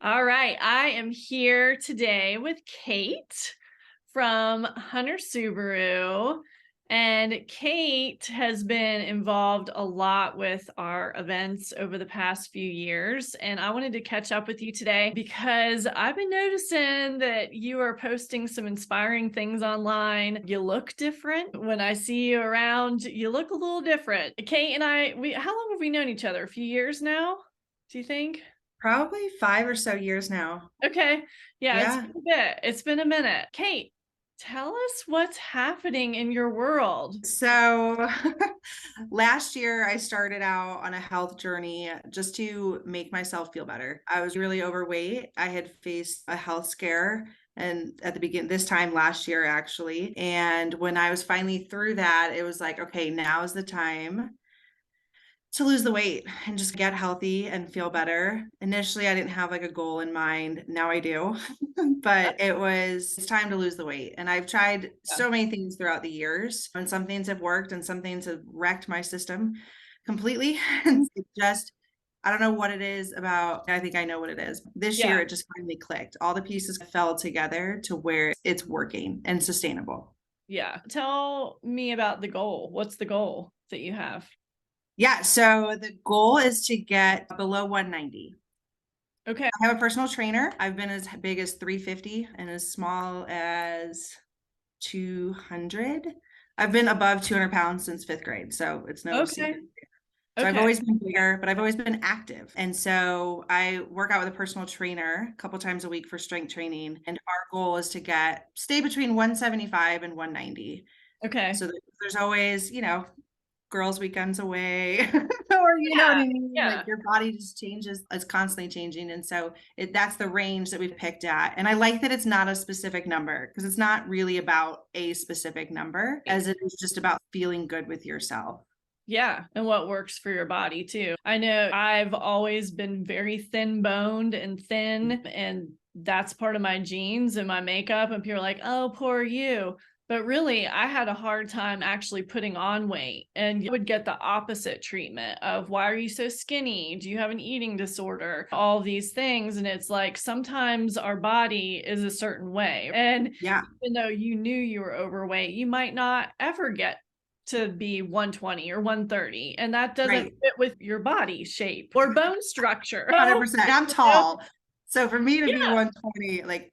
All right. I am here today with Kate from Hunter Subaru. And Kate has been involved a lot with our events over the past few years. And I wanted to catch up with you today because I've been noticing that you are posting some inspiring things online. You look different. When I see you around, you look a little different. Kate and how long have we known each other? A few years now, do you think? Probably 5 or so years now. Okay. Yeah, it's Yeah. been a bit. It's been a minute. Kate, tell us what's happening in your world. So last year I started out on a health journey just to make myself feel better. I was really overweight. I had faced a health scare and at the beginning this time last year actually. And when I was finally through that, it was like, okay, now is the time to lose the weight and just get healthy and feel better. Initially, I didn't have like a goal in mind. Now I do. But it's time to lose the weight. And I've tried Yeah. so many things throughout the years, and some things have worked and some things have wrecked my system completely. And it just I don't know what it is about. I think I know what it is. This year Yeah. it just finally clicked. All the pieces fell together to where it's working and sustainable. Yeah. Tell me about the goal. What's the goal that you have? Yeah, so the goal is to get below 190. Okay. I have a personal trainer. I've been as big as 350 and as small as 200. I've been above 200 pounds since fifth grade, so it's no Okay. secret. So I've Okay. always been bigger, but I've always been active. And so I work out with a personal trainer a couple times a week for strength training. And our goal is to stay between 175 and 190. Okay. So there's always, girls' weekends away, or you know what Yeah. I mean? Like Yeah. your body just changes, it's constantly changing. And so that's the range that we've picked at. And I like that it's not a specific number because it's not really about a specific number as it is just about feeling good with yourself. Yeah, and what works for your body too. I know I've always been very thin boned and thin, and that's part of my genes and my makeup. And people are like, oh, poor you. But really, I had a hard time actually putting on weight, and you would get the opposite treatment of why are you so skinny? Do you have an eating disorder? All these things. And it's like sometimes our body is a certain way. And Yeah. even though you knew you were overweight, you might not ever get to be 120 or 130, and that doesn't Right. fit with your body shape or bone structure. So, 100%. I'm you know, tall. So for me to be yeah, 120, like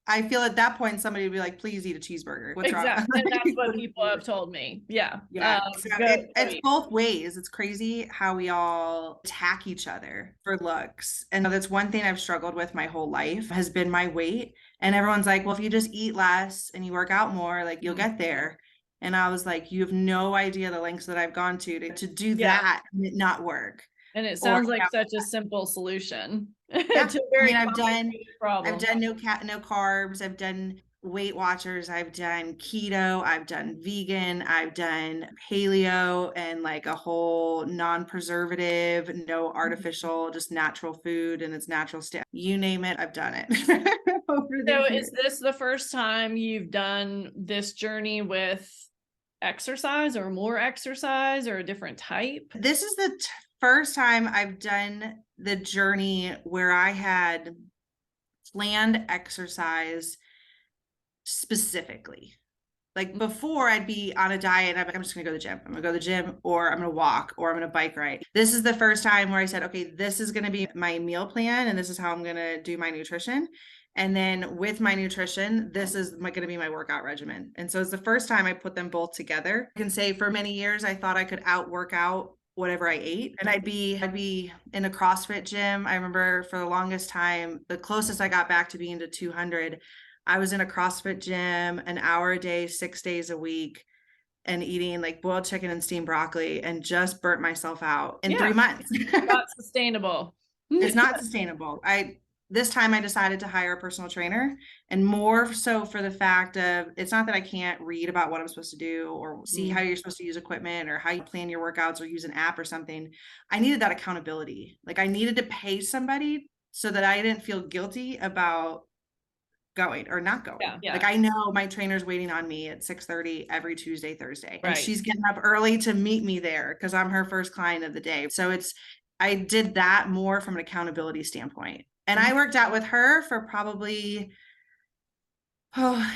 I feel at that point somebody would be like, please eat a cheeseburger. What's wrong? exactly. And that's Like, what what do people you have told me. Yeah. Yeah, so Go it's eat. both ways. It's crazy how we all attack each other for looks. And that's one thing I've struggled with my whole life has been my weight. And everyone's like, well, if you just eat less and you work out more, like you'll get there. And I was like, you have no idea the lengths that I've gone to do Yeah. that and it not work. And it Or sounds like such a simple solution to yeah, a I very mean, complicated I've problem. done no carbs. I've done Weight Watchers. I've done keto. I've done vegan. I've done paleo and like a whole non-preservative, no artificial, just natural food and its natural state. You name it, I've done it over the So is years. this the first time you've done this journey with exercise or more exercise or a different type? This is the first time I've done the journey where I had planned exercise specifically. Like before, I'd be on a diet. And I'm like, I'm just gonna go to the gym. I'm gonna go to the gym, or I'm gonna walk, or I'm gonna bike ride. This is the first time where I said, okay, this is gonna be my meal plan, and this is how I'm gonna do my nutrition. And then with my nutrition, this is gonna be my workout regimen. And so it's the first time I put them both together. I can say for many years, I thought I could work out whatever I ate, and I'd be in a CrossFit gym. I remember for the longest time, the closest I got back to being to 200. I was in a CrossFit gym an hour a day, 6 days a week, and eating like boiled chicken and steamed broccoli and just burnt myself out in Yeah, 3 months. not sustainable. It's not sustainable. This time I decided to hire a personal trainer, and more so for the fact of it's not that I can't read about what I'm supposed to do or see how you're supposed to use equipment or how you plan your workouts or use an app or something. I needed that accountability. Like I needed to pay somebody so that I didn't feel guilty about going or not Yeah, going. Like yeah, I know my trainer's waiting on me at 6:30 every Tuesday, Thursday, and right. she's getting up early to meet me there because I'm her first client of the day. So I did that more from an accountability standpoint. And I worked out with her for probably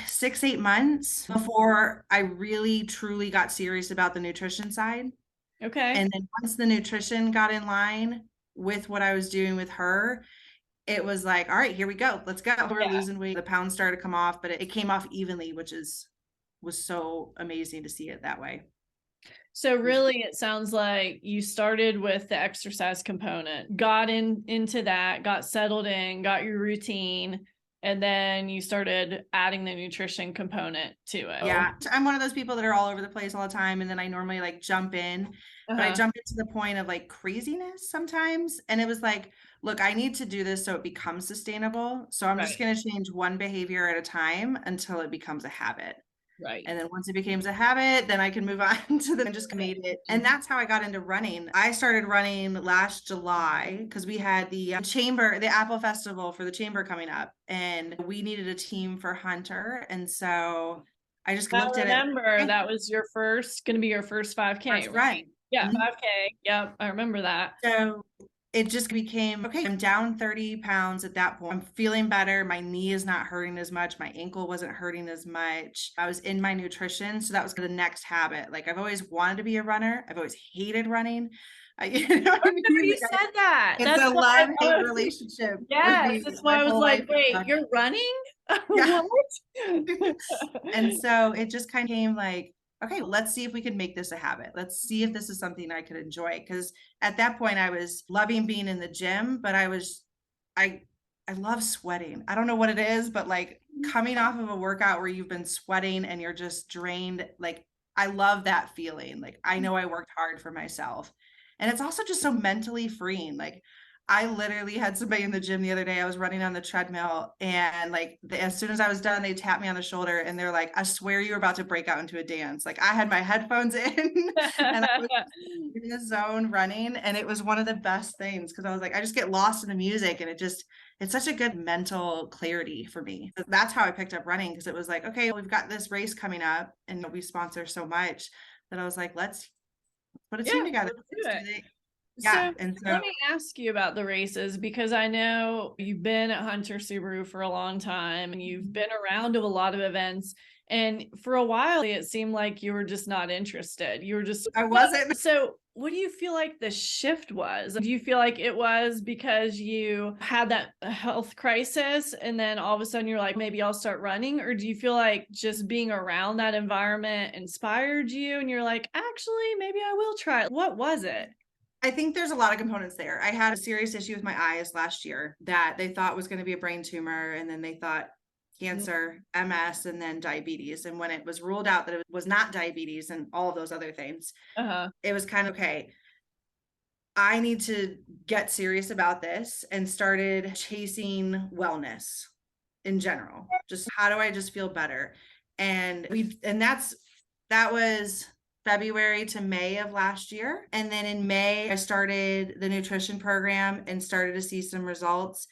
6, 8 months before I really truly got serious about the nutrition side. Okay. And then once the nutrition got in line with what I was doing with her, it was like, all right, here we go. Let's go. We're Yeah. losing weight. The pounds started to come off, but it came off evenly, which was so amazing to see it that way. So really it sounds like you started with the exercise component, got into that, got settled in, got your routine, and then you started adding the nutrition component to it. Yeah, I'm one of those people that are all over the place all the time, and then I normally like jump in, but I jump into the point of like craziness sometimes. And it was like, look, I need to do this so it becomes sustainable. So I'm just going to change one behavior at a time until it becomes a habit. Right. And then once it becomes a habit, then I can move on to the just made it. And that's how I got into running. I started running last July because we had the chamber, the Apple Festival for the chamber coming up, and we needed a team for Hunter. And so I just looked at it. Remember, that was going to be your first 5K, First right? run. Yeah, 5K. Yep, I remember that. So it just became, okay, I'm down 30 pounds at that point. I'm feeling better. My knee is not hurting as much. My ankle wasn't hurting as much. I was in my nutrition. So that was the next habit. Like I've always wanted to be a runner. I've always hated running. You know what I mean? You said that. It's That's a love-hate relationship. Yes, that's why I was like, wait, you're running? Yeah. What? And so it just kind of came like, okay, let's see if we can make this a habit. Let's see if this is something I could enjoy. Because at that point I was loving being in the gym, but I love sweating. I don't know what it is, but like coming off of a workout where you've been sweating and you're just drained, like I love that feeling. Like I know I worked hard for myself. And it's also just so mentally freeing. Like I literally had somebody in the gym the other day. I was running on the treadmill, and like as soon as I was done, they tapped me on the shoulder and they're like, I swear you were about to break out into a dance. Like I had my headphones in and I was in the zone running, and it was one of the best things because I was like, I just get lost in the music, and it's such a good mental clarity for me. So that's how I picked up running, because it was like, okay, we've got this race coming up and we sponsor so much that I was like, let's put a team together. Yeah. So let me ask you about the races, because I know you've been at Hunter Subaru for a long time and you've been around to a lot of events. And for a while, it seemed like you were just not interested. You were just, I wasn't. So what do you feel like the shift was? Do you feel like it was because you had that health crisis and then all of a sudden you're like, maybe I'll start running? Or do you feel like just being around that environment inspired you and you're like, actually, maybe I will try it? What was it? I think there's a lot of components there. I had a serious issue with my eyes last year that they thought was going to be a brain tumor. And then they thought cancer, MS, and then diabetes. And when it was ruled out that it was not diabetes and all of those other things, it was kind of, okay, I need to get serious about this, and started chasing wellness in general. Just how do I just feel better? And that was February to May of last year. And then in May, I started the nutrition program and started to see some results.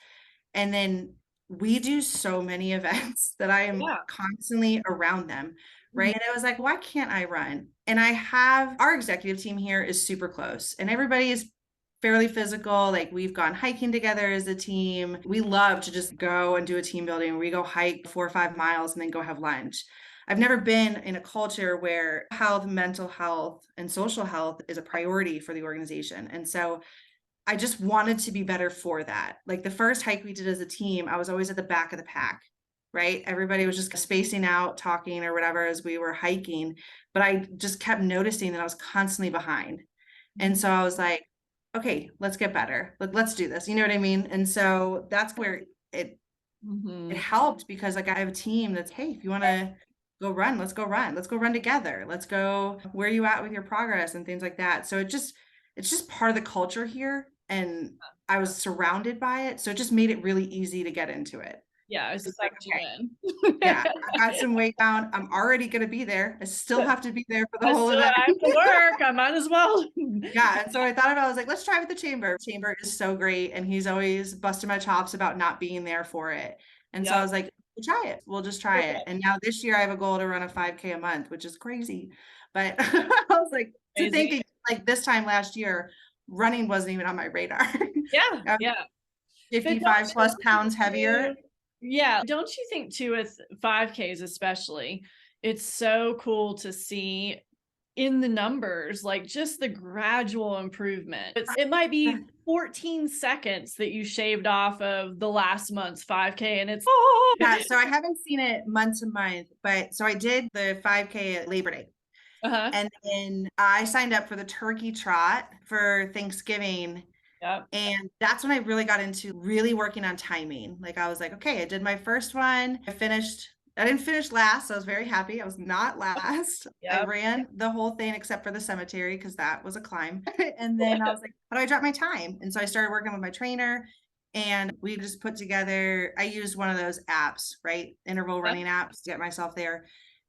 And then we do so many events that I am constantly around them. Right. And I was like, why can't I run? And our executive team here is super close, and everybody is fairly physical. Like we've gone hiking together as a team. We love to just go and do a team building. We go hike 4 or 5 miles and then go have lunch. I've never been in a culture where health, mental health, and social health is a priority for the organization. And so I just wanted to be better for that. Like the first hike we did as a team, I was always at the back of the pack, right? Everybody was just spacing out, talking or whatever as we were hiking. But I just kept noticing that I was constantly behind. And so I was like, okay, let's get better. Let's do this. You know what I mean? And so that's where it helped, because like I have a team that's, hey, if you want to go run, let's go run. Let's go run together. Let's go, where are you at with your progress and things like that. So it's just part of the culture here. And I was surrounded by it. So it just made it really easy to get into it. Yeah, I was just like, yeah, I got some weight down. I'm already going to be there. I still have to be there for the whole event. I have to work. I might as well. Yeah. And so I thought about it. I was like, let's try with the chamber. Chamber is so great. And he's always busting my chops about not being there for it. And so I was like, we'll try it. We'll just try it. And now this year I have a goal to run a 5K a month, which is crazy. But I was like, thinking like this time last year, running wasn't even on my radar. Yeah. But don't 55 plus you pounds think heavier. yeah, don't you think too with 5Ks especially, it's so cool to see in the numbers, like just the gradual improvement. It might be 14 seconds that you shaved off of the last month's 5K and it's oh! Yeah, so I haven't seen it month to month, but so I did the 5K at Labor Day. Uh-huh. And then I signed up for the turkey trot for Thanksgiving. Yep. And that's when I really got into really working on timing. Like I was like, okay, I did my first one. I didn't finish last. So I was very happy. I was not last. I Yep. ran the whole thing except for the cemetery because that was a climb. And then I was like, how do I drop my time? And so I started working with my trainer and we just put together, I used one of those apps, right? Interval running apps to get myself there.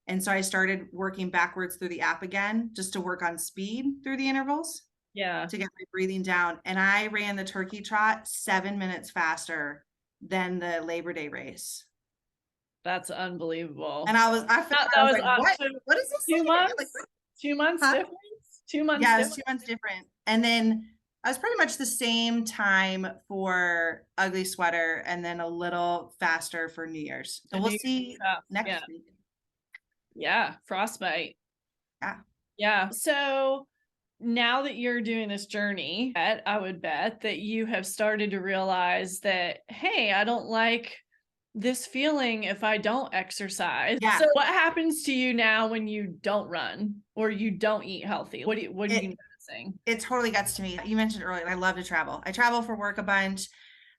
And so I started working backwards through the app again, just to work on speed through the intervals Yeah. to get my breathing down. And I ran the turkey trot 7 minutes faster than the Labor Day race. That's unbelievable. And I That was was like, what is this? 2 months? Like, 2 months huh? difference? 2 months Yeah, it was difference? 2 months different. And then I was pretty much the same time for Ugly Sweater and then a little faster for New Year's. So we'll see next week. Yeah, frostbite. Yeah. Yeah. So now that you're doing this journey, I would bet that you have started to realize that, hey, I don't like this feeling if I don't exercise. Yeah. So what happens to you now when you don't run or you don't eat healthy? What are you noticing? It totally gets to me. You mentioned earlier, I love to travel. I travel for work a bunch.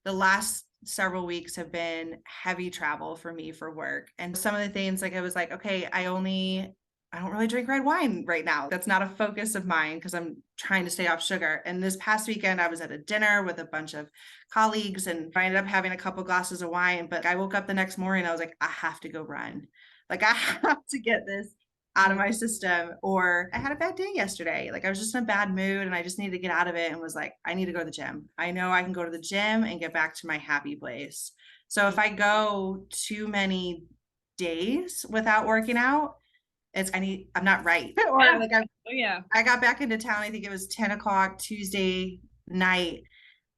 The last several weeks have been heavy travel for me for work. And some of the things like I was like, okay, I don't really drink red wine right now. That's not a focus of mine because I'm trying to stay off sugar. And this past weekend, I was at a dinner with a bunch of colleagues and I ended up having a couple glasses of wine. But I woke up the next morning, I was like, I have to go run. Like I have to get this out of my system. Or I had a bad day yesterday. Like I was just in a bad mood and I just needed to get out of it and was like, I need to go to the gym. I know I can go to the gym and get back to my happy place. So if I go too many days without working out, I'm not right. Or like I got back into town, I think it was 10 o'clock Tuesday night.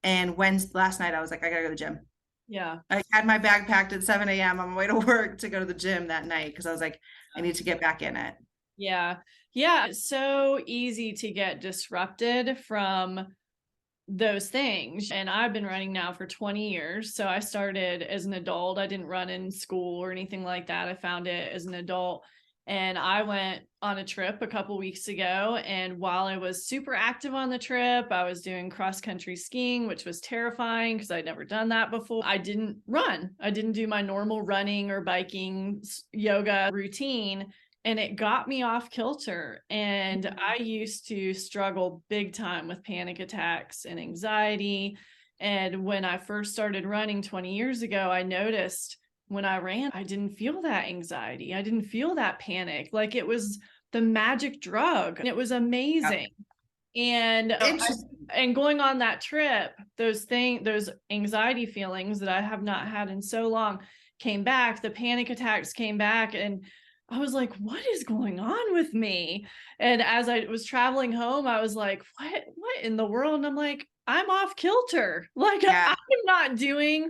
And last night I was like, I gotta go to the gym. Yeah. I had my bag packed at 7 a.m. on my way to work to go to the gym that night because I was like, I need to get back in it. Yeah. Yeah. It's so easy to get disrupted from those things. And I've been running now for 20 years. So I started as an adult. I didn't run in school or anything like that. I found it as an adult. And I went on a trip a couple weeks ago. And while I was super active on the trip, I was doing cross country skiing, which was terrifying because I'd never done that before. I didn't run. I didn't do my normal running or biking yoga routine. And it got me off kilter. And I used to struggle big time with panic attacks and anxiety. And when I first started running 20 years ago, I noticed when I ran, I didn't feel that anxiety. I didn't feel that panic. Like it was the magic drug. And it was amazing. Yep. And going on that trip, those anxiety feelings that I have not had in so long came back. The panic attacks came back, and I was like, what is going on with me? And as I was traveling home, I was like, what in the world? And I'm like, I'm off kilter. Like I'm not doing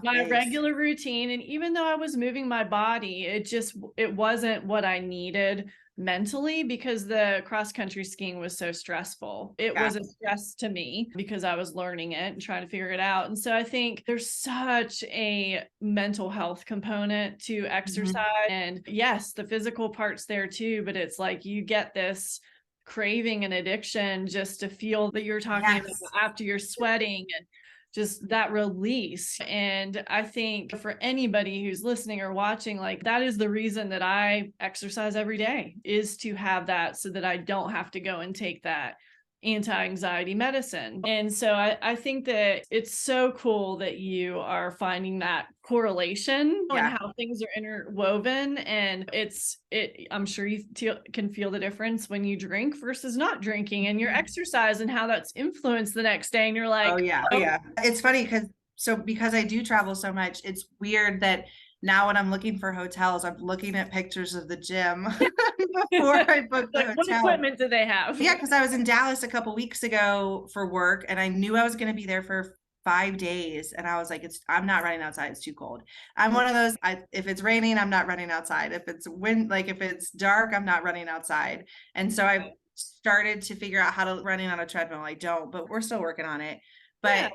my regular routine. And even though I was moving my body, it wasn't what I needed mentally because the cross country skiing was so stressful. It was a stress to me because I was learning it and trying to figure it out. And so I think there's such a mental health component to exercise. And yes, the physical part's there too, but it's like you get this craving and addiction just to feel that you're talking about after you're sweating and just that release. And I think for anybody who's listening or watching, like that is the reason that I exercise every day, is to have that so that I don't have to go and take that anti-anxiety medicine. And so I think that it's so cool that you are finding that correlation and how things are interwoven. And I'm sure you can feel the difference when you drink versus not drinking and your exercise and how that's influenced the next day. And you're like, oh yeah. It's funny because I do travel so much, it's weird that now when I'm looking for hotels, I'm looking at pictures of the gym before I book the hotel. What equipment do they have? Yeah, because I was in Dallas a couple weeks ago for work and I knew I was going to be there for 5 days, and I was like, I'm not running outside. It's too cold. I'm one of those, if it's raining, I'm not running outside. If it's like if it's dark, I'm not running outside. And so I started to figure out how to running on a treadmill. I don't, but we're still working on it. Yeah.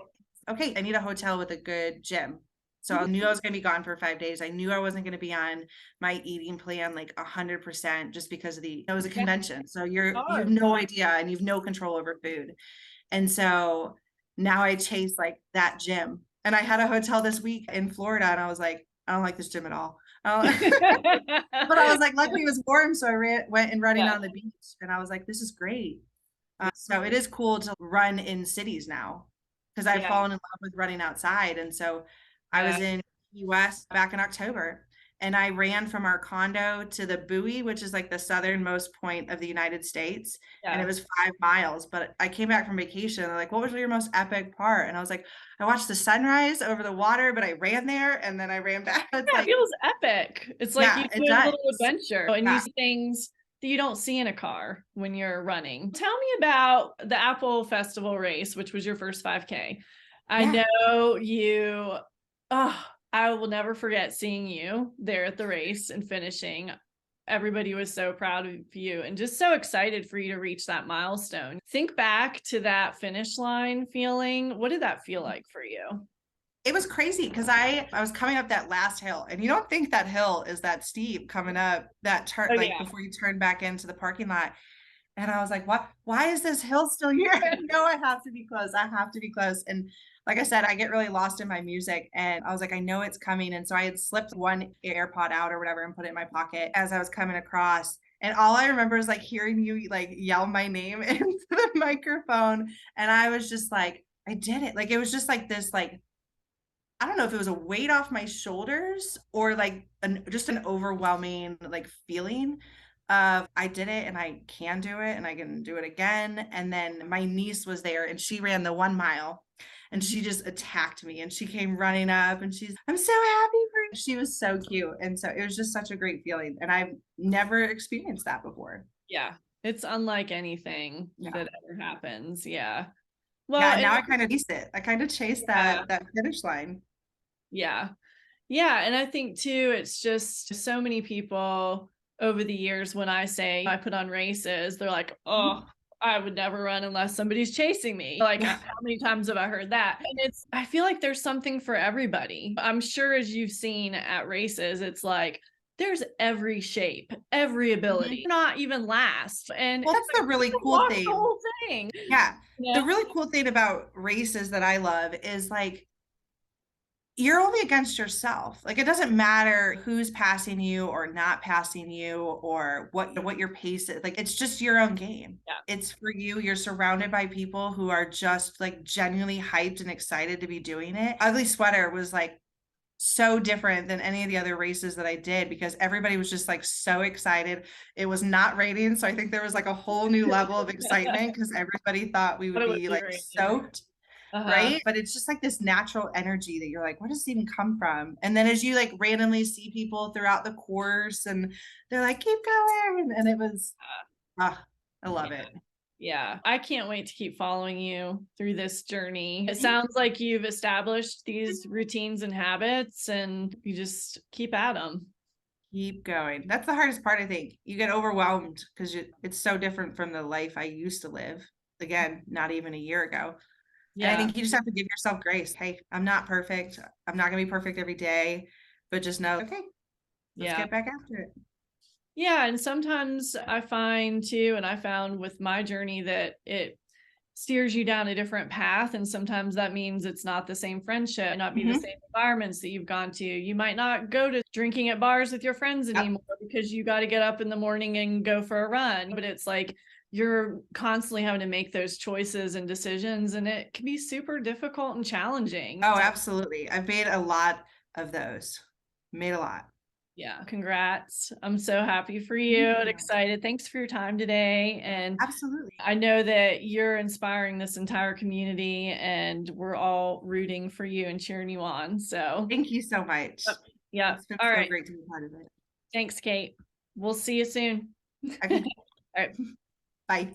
But okay, I need a hotel with a good gym. So I Mhm. knew I was going to be gone for 5 days. I knew I wasn't going to be on my eating plan like 100% just because of it was a Yeah, convention. So it's you have hard. no idea and you have no control over food. And so now I chase like that gym. And I had a hotel this week in Florida and I was like, I don't like this gym at all. But I was like, luckily it was warm. So I went and running Yeah. on the beach and I was like, this is great. So it is cool to run in cities now because I've Yeah. fallen in love with running outside. And so I was in US back in October and I ran from our condo to the buoy, which is like the southernmost point of the United States. And it Yeah. was 5 miles, but I came back from vacation. They're like, what was your most epic part? And I was like, I watched the sunrise over the water, but I ran there and then I ran back. It's Yeah, it like, feels epic. It's like you yeah, it do a does. little adventure and you Yeah. see things that you don't see in a car when you're running. Tell me about the Apple Festival race, which was your first 5K. I Yeah. know you, oh, I will never forget seeing you there at the race and finishing. Everybody was so proud of you and just so excited for you to reach that milestone. Think back to that finish line feeling. What did that feel like for you? It was crazy because I was coming up that last hill, and you don't think that hill is that steep coming up that turn, Oh, like yeah. before you turn back into the parking lot. And I was like, what? Why is this hill still here? No, I have to be close. I have to be close. And like I said, I get really lost in my music. And I was like, I know it's coming. And so I had slipped one AirPod out or whatever and put it in my pocket as I was coming across. And all I remember is like hearing you like yell my name into the microphone. And I was just like, I did it. Like it was just like this, like, I don't know if it was a weight off my shoulders or like just an overwhelming like feeling of I did it and I can do it and I can do it again. And then my niece was there and she ran the 1 mile and she just attacked me and she came running up and I'm so happy for you. She was so cute. And so it was just such a great feeling. And I've never experienced that before. Yeah. It's unlike anything Yeah. that ever happens. Yeah. Yeah. Well, And and now I kind of chase it. I kind of chase yeah, that finish line. yeah. Yeah. And I think too, it's just so many people over the years when I say I put on races, they're like, oh, I would never run unless somebody's chasing me. Like, how many times have I heard that? And I feel like there's something for everybody. I'm sure as you've seen at races, it's like, there's every shape, every ability, not even last. And Well, that's the really cool walk the thing. whole thing. Yeah. You The know? really cool thing about races that I love is like you're only against yourself. Like it doesn't matter who's passing you or not passing you or what your pace is. Like it's just your own game. Yeah. It's for you. You're surrounded by people who are just like genuinely hyped and excited to be doing it. Ugly Sweater was like so different than any of the other races that I did because everybody was just like so excited. It was not raining, so I think there was like a whole new level of excitement because everybody thought we But would it would be be like great. soaked, Uh-huh. right? But it's just like this natural energy that you're like, where does this even come from? And then as you like randomly see people throughout the course and they're like, keep going. And it was, I love Yeah. it. Yeah, I can't wait to keep following you through this journey. It sounds like you've established these routines and habits and you just keep at them. Keep going. That's the hardest part, I think. You get overwhelmed because it's so different from the life I used to live. Again, not even a year ago. And I Yeah. think you just have to give yourself grace. Hey, I'm not perfect. I'm not going to be perfect every day, but just know, okay, let's Yeah. get back after it. Yeah. And sometimes I find too, and I found with my journey that it steers you down a different path. And sometimes that means it's not the same friendship, not be the same environments that you've gone to. You might not go to drinking at bars with your friends anymore because you got to get up in the morning and go for a run. But it's like you're constantly having to make those choices and decisions, and it can be super difficult and challenging. Oh, absolutely. I've made a lot of those. Made a lot. Yeah, congrats. I'm so happy for you and excited. Thanks for your time today. And Absolutely. I know that you're inspiring this entire community and we're all rooting for you and cheering you on. So, Thank you so much. yeah. It's been All so right. great to be part of it. Thanks, Kate. We'll see you soon. Okay. All right. Bye.